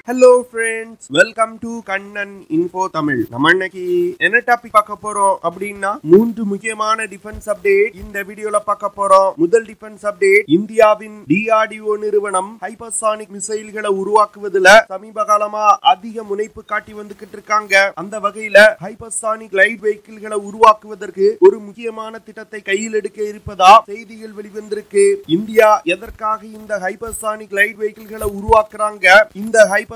Hello friends, welcome to Kannan Info Tamil. நம்ம இன்னைக்கு என்ன டாபிக் பார்க்க போறோம் அப்படின்னா மூன்று முக்கியமான டிஃபென்ஸ் அப்டேட் இந்த வீடியோல பார்க்க போறோம். முதல் டிஃபென்ஸ் அப்டேட், இந்தியாவின் DRDO நிறுவனம் ஹைப்பர்சானிக் மிசைல்களை உருவாக்குவதில் சமீப காலமா அதிக முனைப்பு காட்டி வந்துகிட்டு இருக்காங்க. அந்த வகையில ஹைப்பர்சானிக் கிளைட் வெஹிக்கிள்களை உருவாக்குவதற்கு ஒரு முக்கியமான திட்டத்தை கையில் எடுக்க இருப்பதா செய்திகள் வெளிவந்திருக்கு. இந்தியா எதற்காக இந்த ஹைப்பர்சானிக் கிளைட் வெஹிக்கிள்களை உருவாக்குறாங்க, இந்த ஹைப்பர்சானிக்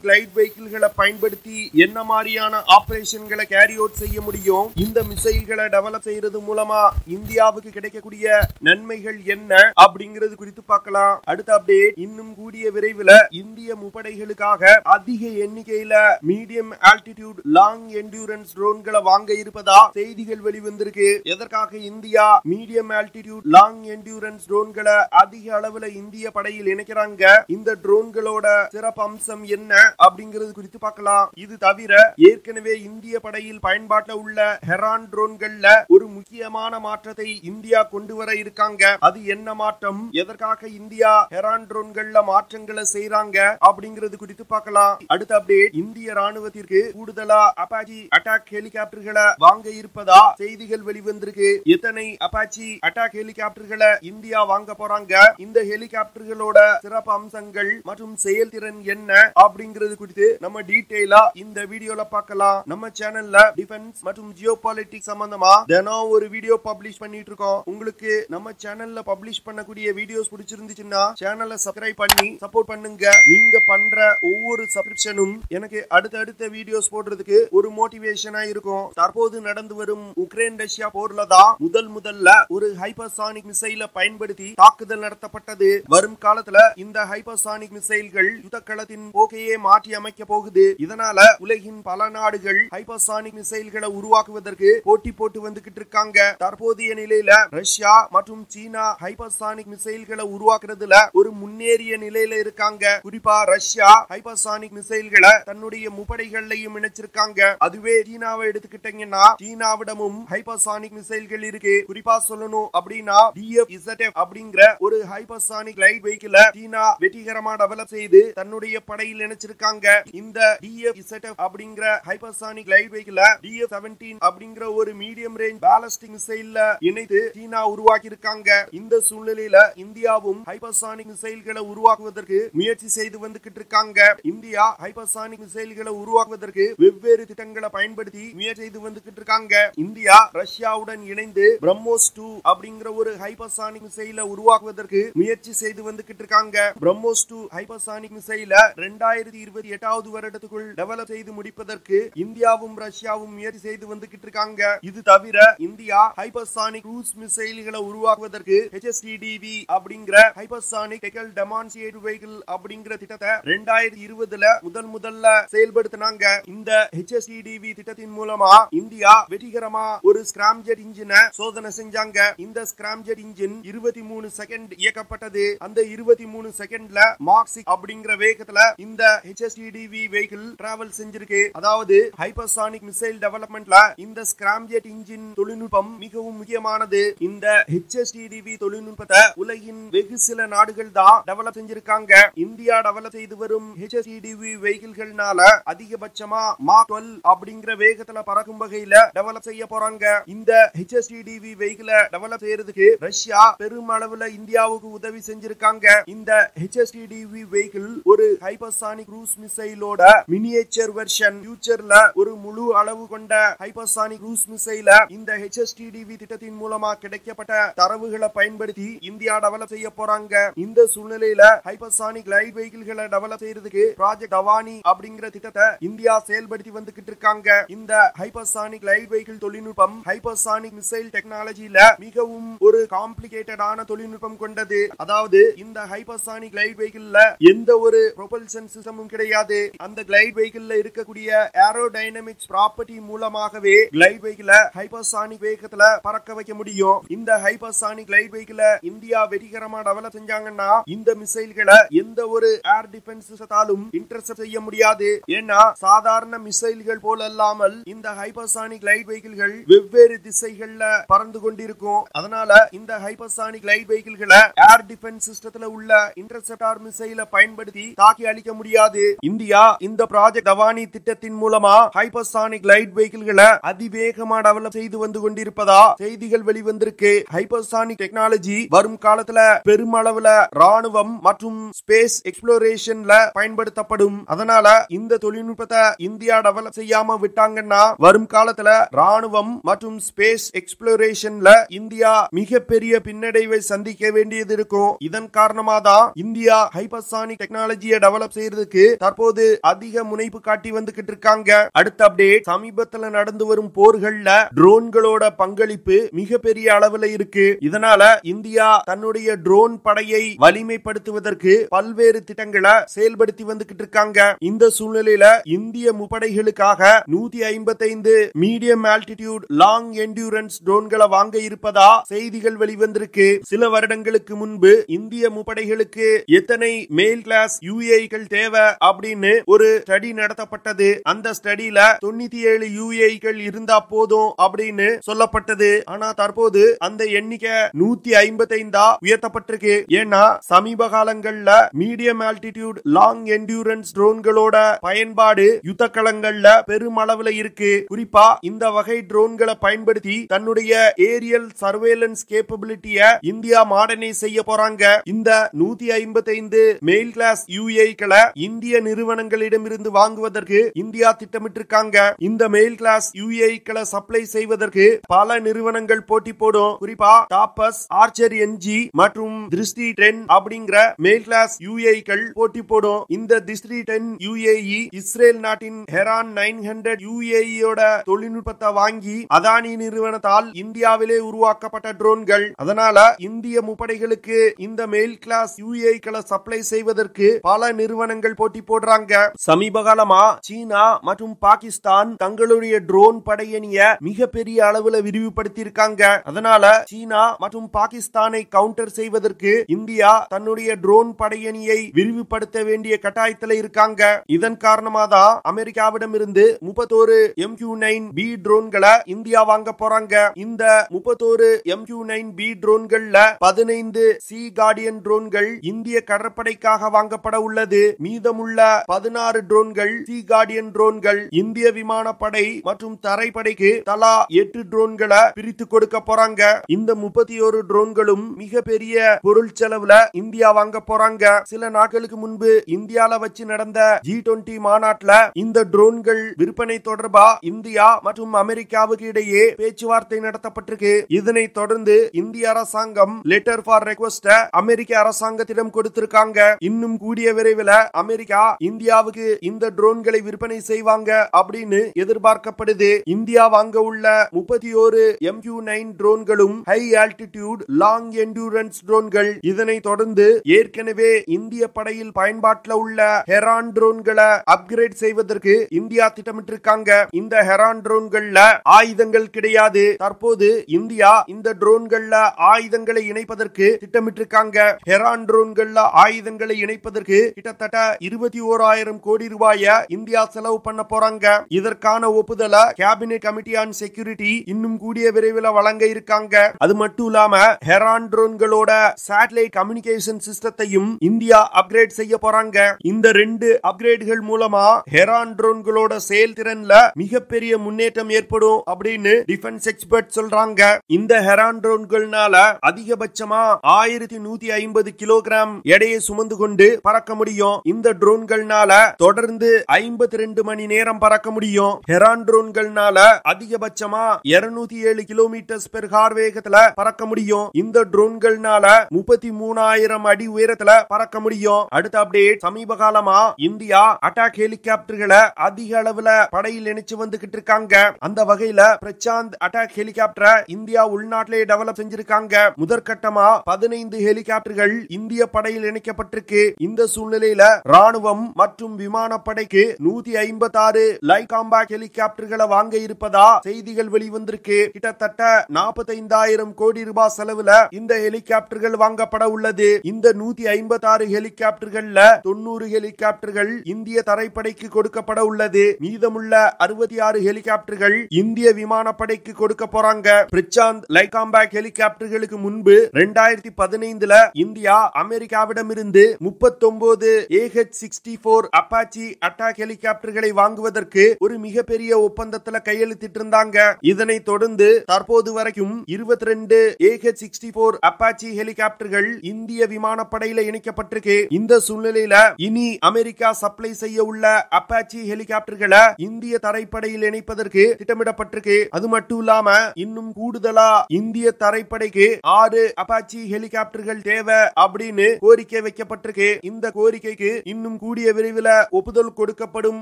கிளைட் வெஹிக்கிள்களை பயன்படுத்தி என்ன மாதிரியான ஆபரேஷன்களை கேரி அவுட் செய்ய முடியும், இந்த மிசைல்களை டெவலப் செய்யறது மூலமா இந்தியாவுக்கு கிடைக்கக்கூடிய நன்மைகள் என்ன அப்படிங்கிறது குறித்து பார்க்கலாம். அடுத்த அப்டேட், இன்னும் கூடிய விரைவில் இந்திய முப்படைகளுக்காக அதிக எண்ணிக்கையில மீடியம் ஆல்டிடியூட் லாங் என்டியூரன்ஸ் ட்ரோன்களை வாங்க இருப்பதா செய்திகள் வெளிவந்திருக்கு. எதற்காக India medium altitude long endurance ட்ரோன்களை அதிக அளவுல இந்திய படையில் இணைக்கிறாங்க, இந்த ட்ரோன்களோட சிறப்பு அம்சம் என்ன அப்படிங்கிறது குறித்து பார்க்கலாம். இது தவிர ஏற்கனவே இந்திய படையில் பயன்பாட்டில் உள்ள ஹெரான் ட்ரோன்கள்ல ஒரு முக்கியமான மாற்றத்தை இந்தியா கொண்டு வர இருக்காங்க. அது என்ன மாற்றம், எதற்காக இந்தியா ஹெரான் ட்ரோன்கள்ல மாற்றங்களை செய்றாங்க அப்படிங்கிறது குறித்து பார்க்கலாம். அடுத்த அப்டேட், இந்திய ராணுவத்திற்கு கூடுதலா அப்பாச்சி அட்டாக் ஹெலிகாப்டர்களை வாங்க இருப்பதா செய்திகள் வெளிவந்திருக்கு. எத்தனை அப்பாச்சி அட்டாக் ஹெலிகாப்டர்களை இந்தியா வாங்க போறாங்க, இந்த ஹெலிகாப்டர்களோட சிறப்பு அம்சங்கள் மற்றும் செயல்திறன் என்ன அப்படிங்கிறது குறித்து நம்ம டீடைலா இந்த வீடியோல பார்க்கலாம். நம்ம சேனல்ல டிஃபென்ஸ் மற்றும் ஜியோபாலிட்டிக்ஸ் சம்பந்தமா தினம் ஒரு வீடியோ பப்ளிஷ் பண்ணிட்டு இருக்கோம். உங்களுக்கு நம்ம சேனல்ல பப்ளிஷ் பண்ணக்கூடிய வீடியோஸ் பிடிச்சிருந்துச்சுன்னா சேனலை சப்ஸ்கிரைப் பண்ணி சப்போர்ட் பண்ணுங்க. நீங்க பண்ற ஒவ்வொரு சப்ஸ்கிரிப்ஷனும் எனக்கு அடுத்தடுத்த வீடியோஸ் போடுறதுக்கு ஒரு மோட்டிவேஷனா இருக்கும். தற்போது நடந்து வரும் உக்ரைன் ரஷ்யா போர்ல தான் முதல்ல ஒரு ஹைப்பர்சானிக் மிசைலை பயன்படுத்தி தாக்குதல் நடத்தப்பட்டது. வரும் காலத்துல இந்த ஹைப்பர்சானிக் மிசைல்கள் யுத்தக்களத்தின் போக்கையே மாற்றி அமைக்க போகுது. இதனால உலகின் பல நாடுகள் ஹைப்பர்சானிக் மிசைல்களை உருவாக்குவதற்கு போட்டி போட்டு வந்துகிட்டு இருக்காங்க. தற்போதைய நிலையில ரஷ்யா மற்றும் சீனா ஹைப்பர்சானிக் மிசைல்களை உருவாக்குறதுல ஒரு முன்னேறிய நிலையில இருக்காங்க. குறிப்பா ரஷ்யா ஹைப்பர்சானிக் மிசைல்களை தன்னுடைய முப்படைகளையும் இணைச்சிருக்காங்க. அதுவே சீனாவை எடுத்துக்கிட்டீங்கன்னா சீனாவிடமும் ஹைப்பர்சானிக் மிசைல்கள் இருக்கு. குறிப்பா சொல்லணும் அப்படின்னா DF-ZF அப்படிங்கிற ஒரு ஹைப்பர்சானிக் கிளைட் வெஹிக்கிளை சீனா வெற்றிகரமா டெவலப் செய்து தன்னுடைய படையில் இணைச்சிருக்காங்க. இந்த DF-ZF அப்படிங்கிற ஹைப்பர்சானிக் கிளைட் வெஹிக்கிளை DF-17 அப்படிங்கிற ஒரு மீடியம் ரேஞ்ச் பாலிஸ்டிக் மிசைல்ல இணைத்து சீனா உருவாக்கி இருக்காங்க. இந்த சூழ்நிலையில இந்தியாவும் ஹைப்பர்சானிக் மிசைல்களை உருவாக்குவதற்கு முயற்சி செய்து வந்துகிட்டு இருக்காங்க. இந்தியா ஹைப்பர்சானிக் மிசைல்களை உருவாக்குவதற்கு வெவ்வேறு திட்டங்களை பயன்படுத்தி முயற்சி செய்து வந்துகிட்டு இருக்காங்க. இந்தியா ரஷ்யாவுடன் இணைந்து பிரம்மோஸ் 2 அப்படிங்கிற ஒரு ஹைப்பர்சானிக் மிசைலை உருவாக்குவதற்கு முயற்சி செய்து வந்துகிட்டு இருக்காங்க. பிரம்மோஸ் 2 ஹைப்பர்சானிக் மிசைல 2028 வருடத்துக்குள் டெவலப் செய்து முடிப்பதற்கு இந்தியாவும் ரஷ்யாவும் முயற்சி செய்து வந்துகிட்டு இருக்காங்க. இது தவிர இந்தியா ஹைப்பர்சானிக் க்ரூஸ் மிசைல்களை உருவாக்குவதற்கு HSTDV அப்படிங்கிற ஹைப்பர்சானிக் டெக்னிக்கல் டெமான்ஸ்ட்ரேட்டிவ் வெஹிக்கிள் அப்படிங்கிற திட்டத்தை 2020 முதல்ல செயல்படுத்தினாங்க. இந்த HSTDV திட்டத்தின் மூலமா இந்தியா வெற்றிகரமா ஒரு ஸ்கிராம்ஜெட் இன்ஜினை சோதனை செஞ்சாங்க. இந்த ஸ்கிராம்ஜெட் இன்ஜின் 23 செகண்ட் இயக்கப்பட்டது. அந்த 23 செகண்ட்ல மாக் 6 அப்படிங்கிற வேகத்துல இந்த HSTDV வெஹிக்கிள் டிராவல் செஞ்சிருக்கு. அதாவது ஹைப்பர்சானிக் மிசைல் டெவலப்மெண்ட்ல இந்த ஸ்கிராம்ஜெட் இன்ஜின் தொழில்நுட்பம் மிகவும் முக்கியமானது. இந்த HSTDV தொழில்நுட்பத்தை உலகின் வெகு சில நாடுகள் தான் டெவலப் செஞ்சிருக்காங்க. இந்தியா டெவலப் செய்து வரும் HSTDV வெஹிக்கிள்கள்னால அதிகபட்சமா மாக் 12 அப்படிங்கிற வேகத்துல பறக்கும் வகையில டெவலப் செய்ய போறாங்க. இந்த HSTDV வெஹிக்கிளை டெவலப் செய்யறதுக்கு ரஷ்யா பெருமளவுல இந்தியாவுக்கு உதவி செஞ்சிருக்காங்க. இந்த HSTDV வெஹிக்கிள் ஒரு ஹைப்பர்சானிக் க்ரூஸ் மிசைலோட மினியேச்சர் வெர்ஷன். ஃபியூச்சர்ல ஒரு முழு அளவு கொண்ட ஹைப்பர்சானிக் க்ரூஸ் மிசைல இந்த HSTDV திட்டத்தின் மூலமா கிடைக்கப்பட்ட தரவுகளை பயன்படுத்தி இந்தியா டெவலப் செய்ய போறாங்க. இந்த சூழ்நிலையில ஹைப்பர்சானிக் கிளைட் வெஹிக்கிள்களை டெவலப் செய்யறதுக்கு ப்ராஜெக்ட் அவானி அப்படிங்கிற திட்டத்தை இந்தியா செயல்படுத்தி வந்துகிட்டு இருக்காங்க. இந்த ஹைப்பர்சானிக் கிளைட் வெஹிக்கிள் தொழில்நுட்பம் ஹைப்பர்சானிக் மிசைல் டெக்னாலஜில மிகவும் ஒரு காம்ப்ளிகேட்டடான தொழில்நுட்பம் கொண்டது. அதாவது இந்த ஹைப்பர்சானிக் கிளைட் வெஹிக்கிள்ல எந்த ஒரு ப்ரொபல்ஷன் சிஸ்டமும் கிடையாது. அந்த கிளைட் வெஹிக்கிள்ல இருக்கக்கூடிய ஏரோடைனமிக்ஸ் ப்ராப்பர்ட்டி மூலமாகவே கிளைட் வெஹிக்கிளை ஹைப்பர்சானிக் வேகத்துல பறக்க வைக்க முடியும். இந்த ஹைப்பர்சானிக் கிளைட் வெஹிக்கிளை இந்தியா வெற்றிகரமா டெவலப் செஞ்சாங்கன்னா இந்த மிசைல்களை எந்த ஒரு ஏர் டிஃபென்ஸ் சிஸ்டத்தாலும் இன்டர்செப்ட் செய்ய முடியாது. ஏன்னா சாதாரண மிசைல்கள் போல அல்லாமல் இந்த ஹைப்பர்சானிக் கிளைட் வெஹிக்கிள்கள் வெவ்வேறு திசைகள்ல பறந்து கொண்டிருக்கும். அதனால இந்த ஹைப்பர்சானிக் கிளைட் வெஹிக்கிள்களை ஏர் டிஃபென்ஸ் சிஸ்டத்துல உள்ள இன்டர்செப்டார் மிசைலை பயன்படுத்தி தாக்கி அழிக்க முடியாது. இந்தியா இந்த ப்ராஜெக்ட் தவானி திட்டத்தின் மூலமா ஹைப்பர்சானிக் லைட் வெஹிக்கிள்களை அதிவேகமா டெவலப் செய்து வந்து கொண்டிருப்பதா செய்திகள் வெளிவந்திருக்கு. ஹைப்பர்சானிக் டெக்னாலஜி வரும் காலத்துல பெருமளவுல ராணுவம் மற்றும் ஸ்பேஸ் எக்ஸ்ப்ளோரேஷன்ல பயன்படுத்தப்படும். அதனால இந்த தொழில்நுட்பத்தை இந்தியா டெவலப் செய்யாம விட்டாங்கன்னா வரும் காலத்துல ராணுவம் மற்றும் ஸ்பேஸ் எக்ஸ்ப்ளோரேஷன்ல இந்தியா மிகப்பெரிய பின்னடைவை சந்திக்க வேண்டியது இருக்கும். இதன் காரணமா தான் இந்தியா ஹைப்பர்சானிக் டெக்னாலஜியை டெவலப் செய்யறதுக்கு தற்போது அதிக முனைப்பு காட்டி வந்துகிட்டு இருக்காங்க. அடுத்த அப்டேட், சமீபத்தில் நடந்து வரும் போர்கள்ல ட்ரோன்களோட பங்களிப்பு மிகப்பெரிய அளவுல இருக்கு. இதனால இந்தியா தன்னுடைய ட்ரோன் படையை வலிமைப்படுத்துவதற்கு பல்வேறு திட்டங்களை செயல்படுத்தி வந்துகிட்டு இருக்காங்க. இந்த சூழ்நிலையில இந்திய முப்படைகளுக்காக 155 மீடியம் ஆல்டிடியூட் லாங் என்டியூரன்ஸ் ட்ரோன்களை வாங்க இருப்பதா செய்திகள் வெளிவந்திருக்கு. சில வருடங்களுக்கு முன்பு இந்திய முப்படைகளுக்கு எத்தனை மேல் கிளாஸ் யுஏஇகள் தேவை அப்படின்னு ஒரு ஸ்டடி நடத்தப்பட்டது. அந்த ஸ்டடியில 97 யுஏஇகள் இருந்தா போதும் அப்படின்னு சொல்லப்பட்டது. ஆனா தற்போது அந்த எண்ணிக்கை 155 உயர்த்தப்பட்டிருக்கு. ஏன்னா சமீப காலங்கள்ல மீடியம் ஆல்டிடியூட் லாங் என்டியூரன்ஸ் ட்ரோன்களோட பயன்பாடு யுத்த களங்கள்ல பெருமளவுல இருக்கு. குறிப்பா இந்த வகை ட்ரோன்களை பயன்படுத்தி தன்னுடைய ஏரியல் சர்வேலன்ஸ் கேப்பபிலிட்டிய இந்தியா மாடர்னைஸ் செய்ய போறாங்க. இந்த 155 மெயில் கிளாஸ் யுஏஇகளை இந்திய நிறுவனங்களிடமிருந்து வாங்குவதற்கு இந்தியா திட்டமிட்டிருக்காங்க. இந்த மெயில் கிளாஸ் யுஏஇகளை சப்ளை செய்வதற்கு பல நிறுவனங்கள் போட்டி போடும். குறிப்பா டாப்பஸ், ஆர்ச்சர் என்ஜி மற்றும் திருஷ்டி 10 அப்படிங்கிற மெயில் கிளாஸ் யுஏஇகள் போட்டி போடும். இந்த திருஷ்டி 10 யுஏஇ இஸ்ரேல் நாட்டின் ஹெரான் 900 யுஏஇயோட தொழில்நுட்பத்தை வாங்கி அதானி நிறுவனத்தால் இந்தியாவிலே உருவாக்கப்பட்ட ட்ரோன்கள். அதனால இந்திய முப்படைகளுக்கு இந்த மெயில் கிளாஸ் யுஏஇகளை சப்ளை செய்வதற்கு பல நிறுவனங்கள் போட்டி போடுறாங்க. சமீப காலமா சீனா மற்றும் பாகிஸ்தான் தங்களுடைய ட்ரோன் படையணிய மிகப்பெரிய அளவுல விரிவுபடுத்தி இருக்காங்க. அதனால சீனா மற்றும் பாகிஸ்தானை கவுண்டர் செய்வதற்கு இந்தியா தன்னுடைய ட்ரோன் படையணியை விரிவுபடுத்த வேண்டிய கட்டாயத்தில் இருக்காங்க. இதன் காரணமாக தான் அமெரிக்காவிடமிருந்து 31 MQ-9B ட்ரோன்களை இந்தியா வாங்க போறாங்க. இந்த 31 MQ-9B ட்ரோன்கள்ல 15 சி கார்டியன் ட்ரோன்கள் இந்திய கடற்படைக்காக வாங்கப்பட உள்ளது. மீதமுள்ள 16 ட்ரோன்கள் சி கார்டியன் ட்ரோன்கள் இந்திய விமானப்படை மற்றும் தரைப்படைக்கு தலா 8 ட்ரோன்களை பிரித்து கொடுக்க போறாங்க. இந்த 31 ட்ரோன்களும் மிகப்பெரிய பொருள் செலவுல இந்தியா வாங்க போறாங்க. சில நாட்களுக்கு முன்பு இந்தியால வச்சு நடந்த G20 மாநாட்டுல இந்த ட்ரோன்கள் விற்பனை தொடர்பா இந்தியா மற்றும் அமெரிக்காவுக்கு இடையே பேச்சுவார்த்தை நடத்தப்பட்டிருக்கு. இதனை தொடர்ந்து இந்திய அரசாங்கம் லெட்டர் ஃபார் ரெக்வெஸ்ட் அமெரிக்க அரசாங்கத்திடம் கொடுத்திருக்காங்க. இன்னும் கூடிய விரைவில் அமெரிக்கா இந்தியாவுக்கு இந்த ட்ரோன்களை விற்பனை செய்வாங்க அப்படின்னு எதிர்பார்க்கப்படுது. இந்தியா வாங்க உள்ள 31 MQ-9 ட்ரோன்களும் ஹை ஆல்டிடியூட் லாங் என்டியூரன்ஸ் ட்ரோன்கள். இதனை தொடர்ந்து ஏற்கனவே இந்திய படையில் பயன்பாட்டில் உள்ள ஹெரான் ட்ரோன்களை அப்கிரேட் செய்வதற்கு இந்தியா திட்டமிட்டிருக்காங்க. இந்த ஹெரான் ட்ரோன்கள்ல ஆயுதங்கள் கிடையாது. தற்போது இந்தியா இந்த ட்ரோன்கள்ல ஆயுதங்களை இணைப்பதற்கு திட்டமிட்டிருக்காங்க. ஹெரான் ட்ரோன்கள்ல ஆயுதங்களை இணைப்பதற்கு கிட்டத்தட்ட 21,000 கோடி ரூபாயை இந்தியா செலவு பண்ண போறாங்க. இதற்கான ஒப்புதலை கேபினெட் கமிட்டி ஆன் செக்யூரிட்டி இன்னும் கூடிய விரைவில் வழங்க இருக்காங்க. அது மட்டும் இல்லாம ஹெரான் ட்ரோன்களோட சேட்டலைட் கம்யூனிகேஷன் சிஸ்டத்தையும் இந்தியா அப்கிரேட் செய்ய போறாங்க. இந்த 2 அப்கிரேட்கள் மூலமா ஹெரான் ட்ரோன்களோட செயல்திறன்ல மிகப்பெரிய முன்னேற்றம் ஏற்படும் அப்படின்னு டிஃபென்ஸ் எக்ஸ்பர்ட் சொல்றாங்க. இந்த ஹெரான் ட்ரோன்கள்னால அதிகபட்சமா 1150 கிலோகிராம் எடையை சுமந்து கொண்டு பறக்க முடியும். இந்த ட்ரோன்கள்னால தொடர்ந்து 52 மணி நேரம் பறக்க முடியும். ஹெரான் ட்ரோன்கள்னால அதிகபட்சமா 207 கிலோமீட்டர் பெர் ஹார் வேகத்துல பறக்க முடியும். இந்த ட்ரோன்கள்னால 33,000 அடி உயரத்துல பறக்க முடியும். அடுத்த அப்டேட், சமீப காலமா இந்தியா அட்டாக் ஹெலிகாப்டர்களை அதிக அளவுல படையில் இணைச்சு வந்துகிட்டு இருக்காங்க. அந்த வகையில பிரசாந்த் அட்டாக் ஹெலிகாப்டரை இந்தியா உள்நாட்டிலே டெவலப் செஞ்சிருக்காங்க. முதற்கட்டமா 15 ஹெலிகாப்டர்கள் இந்திய படையில் இணைக்கப்பட்டிருக்கு. இந்த சூழ்நிலையில ராணுவம் மற்றும் விமானப்படைக்கு 156 லைட் காம்பாக்ட் ஹெலிகாப்டர்களை வாங்க இருப்பதா செய்திகள் வெளிவந்திருக்கு. கிட்டத்தட்ட 45,000 கோடி ரூபாய் செலவுல இந்த ஹெலிகாப்டர்கள் வாங்கப்பட உள்ளது. இந்த 156 ஹெலிகாப்டர்கள்ல 90 ஹெலிகாப்டர்கள் இந்திய தரைப்படைக்கு கொடுக்கப்பட உள்ளது. மீதமுள்ள 66 ஹெலிகாப்டர்கள் இந்திய விமானப்படைக்கு கொடுக்க போறாங்க. பிரசாந்த் லைட் காம்பாக்ட் ஹெலிகாப்டர்களுக்கு முன்பு 2015ல இந்தியா அமெரிக்காவிடமிருந்து 39 AH-64 அப்பாச்சி அட்டாக் ஹெலிகாப்டர்களை வாங்குவதற்கு ஒரு மிகப்பெரிய ஒப்பந்தத்துல கையெழுத்திட்டு இருந்தாங்க. இதனை தொடர்ந்து தற்போது வரைக்கும் 22 AH-64 அப்பாச்சி ஹெலிகாப்டர்கள் இந்திய விமானப்படையில இணைக்கப்பட்டிருக்கு. இந்த சூழ்நிலையில இனி அமெரிக்கா சப்ளை செய்ய உள்ள அப்பாச்சி ஹெலிகாப்டர்களை இந்திய தரைப்படையில் இணைப்பதற்கு திட்டமிடப்பட்டிருக்கு. அது மட்டும் இல்லாம இன்னும் கூடுதலா இந்திய தரைப்படைக்கு 6 அப்பாச்சி ஹெலிகாப்டர்கள் தேவை அப்படின்னு கோரிக்கை வைக்கப்பட்டிருக்கு. இந்த கோரிக்கைக்கு இன்னும் கூடிய விரைவில் ஒப்புதல் கொடுக்கப்படும்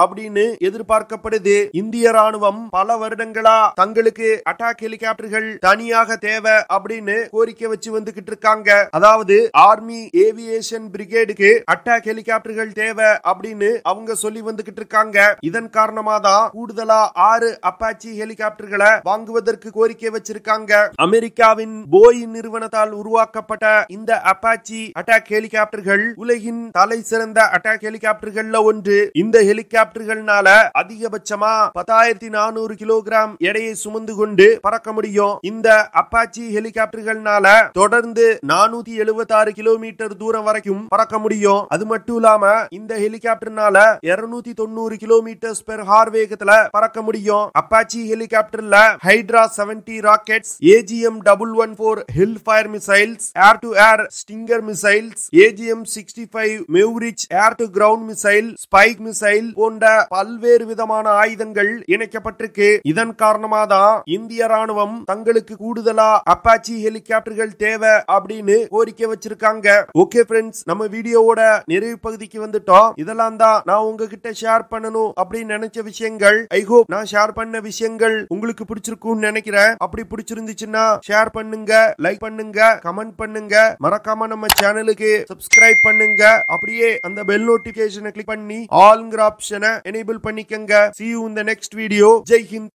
அப்படின்னு எதிர்பார்க்கப்படுது. இந்திய ராணுவம் பல வருடங்களா தங்களுக்கு அட்டாக் ஹெலிகாப்டர்கள் தனியாக தேவை அப்படின்னு கோரிக்கை வச்சு வந்துகிட்டு இருக்காங்க. அதாவது ஆர்மி ஏவியேஷன் பிரிகேடுக்கு அட்டாக் ஹெலிகாப்டர்கள் தேவை அப்படின்னு அவங்க சொல்லி வந்துகிட்டு இருக்காங்க. இதன் காரணமா தான் கூடுதலா 6 அப்பாச்சி ஹெலிகாப்டர்களை வாங்குவதற்கு கோரிக்கை வச்சிருக்காங்க. அமெரிக்காவின் போயிங் நிறுவனத்தால் உருவாக்கப்பட்ட இந்த அப்பாச்சி அட்டாக் ஹெலிகாப்டர்கள் உலகின் தலை சிறந்த அட்டாக் ஹெலிகாப்டர்கள்ல ஒன்று. இந்த ஹெலிகாப்டர்கள்னால அதிகபட்சமா 10,400 கிலோகிராம் எடையை சுமந்து கொண்டு பறக்க முடியும். இந்த அப்பாச்சி ஹெலிகாப்டர்கள்னால தொடர்ந்து 476 கிலோமீட்டர் தூரம் வரைக்கும் பறக்க முடியும். அது மட்டும் இல்லாம இந்த ஹெலிகாப்டர்னால 290 கிலோமீட்டர் பெர் ஹார் வேகத்துல பறக்க முடியும். அப்பாச்சி ஹெலிகாப்டர்ல Hydra 70 rockets, AGM-114 Hellfire missiles, air to air Stinger missiles, AGM-65 Maverick air to ground missile, Spike missile போன்ற பல்வேறு விதமான ஆயுதங்கள் இணைக்கப்பட்டிருக்கு. இதன் காரணமாக தான் இந்திய ராணுவம் தங்களுக்கு கூடுதலா அப்பாச்சி ஹெலிகாப்டர்கள் தேவை அப்படின்னு கோரிக்கை வச்சிருக்காங்க. ஓகே ஃப்ரெண்ட்ஸ், நம்ம வீடியோவோட நிறைவு பகுதிக்கு வந்துட்டோம். இதெல்லாம் தான் நான் உங்ககிட்ட ஷேர் பண்ணணும் அப்படின்னு நினைச்ச விஷயங்கள். ஐ ஹோப் நான் ஷேர் பண்ண விஷயங்கள் உங்களுக்கு பிடிச்சிருக்கும்னு நினைக்கிறேன். அப்படி பிடிச்சிருந்துச்சுன்னா ஷேர் பண்ணுங்க, லைக் பண்ணுங்க, கமெண்ட் பண்ணுங்க. மறக்காம நம்ம சேனலுக்கு சப்ஸ்கிரைப் பண்ணுங்க. அப்படியே அந்த பெல் நோட்டிபிகேஷனை கிளிக் பண்ணி ஆல்ங்கிற ஆப்ஷனை எனேபிள் பண்ணிக்கங்க. See you in the next video. Jai Hind.